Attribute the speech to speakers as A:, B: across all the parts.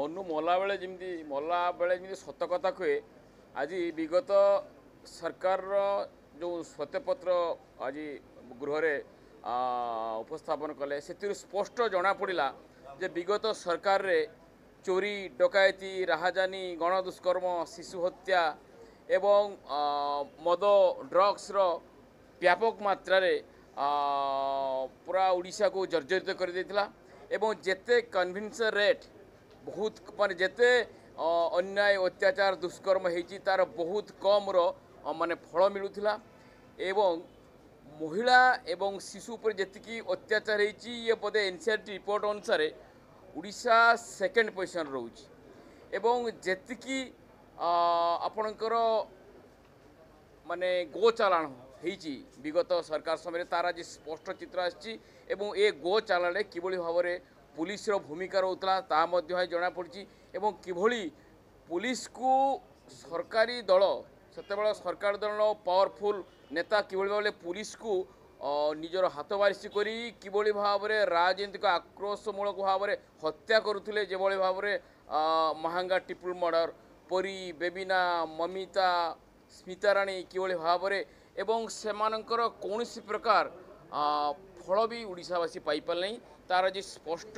A: ହନୁ ମଲା ବେଳେ ଯେମିତି ସତ କଥା କୁହେ। ଆଜି ବିଗତ ସରକାରର ଯେଉଁ ଶ୍ୱେତପତ୍ର ଆଜି ଗୃହରେ ଉପସ୍ଥାପନ କଲେ ସେଥିରୁ ସ୍ପଷ୍ଟ ଜଣାପଡ଼ିଲା ଯେ ବିଗତ ସରକାରରେ ଚୋରି ଡକାୟତି ରାହାଜାନୀ ଗଣଦୁଷ୍କର୍ମ ଶିଶୁ ହତ୍ୟା ଏବଂ ମଦ ଡ୍ରଗ୍ସର ବ୍ୟାପକ ମାତ୍ରାରେ ପୁରା ଓଡ଼ିଶାକୁ ଜର୍ଜରିତ କରିଦେଇଥିଲା ଏବଂ ଯେତେ କନଭିନ୍ସ ରେଟ୍ बहुत माने जेते अन्याय अत्याचार दुष्कर्म होती तार बहुत कम माने फल मिलूला एवं महिला एवं शिशु पर जी अत्याचार होती ये बोधे एनसीआरटी रिपोर्ट अनुसार उड़ीसा सेकेंड पोजिशन रोच एवं जी आपणकर माने गो चालाण होती विगत सरकार समय तार आज स्पष्ट चित्र आसी ए गो चालाण किभली भाव में पुलिस भूमिका रोला जना पड़ी एवं किभली पुलिस को सरकारी दल से सरकार दल पावरफुल नेता किभली भाव पुलिस को निजर हाथ बारिश करी किभली भाव में राजनीतिक आक्रोशमूलक भाव में हत्या करुले जो भाव में महांगा टिपुल मर्डर परी बेबिना ममिता स्मिताराणी किभली भाव में एवं सेमानंकर कौन प्रकार फल भी ओडिशावासी पाइपारे नहीं तार आज स्पष्ट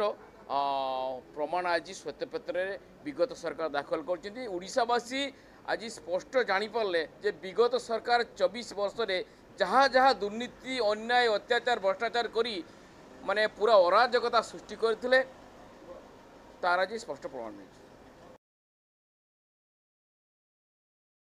A: प्रमाण आज श्वेतपत्र विगत सरकार दाखल करवासी आज स्पष्ट जानीपारे जे विगत सरकार 24 वर्ष में जहाँ जहाँ दुर्नीति अन्याय अत्याचार भ्रष्टाचार करी माने पूरा अराजकता सृष्टि करते तार आज स्पष्ट प्रमाण मिले।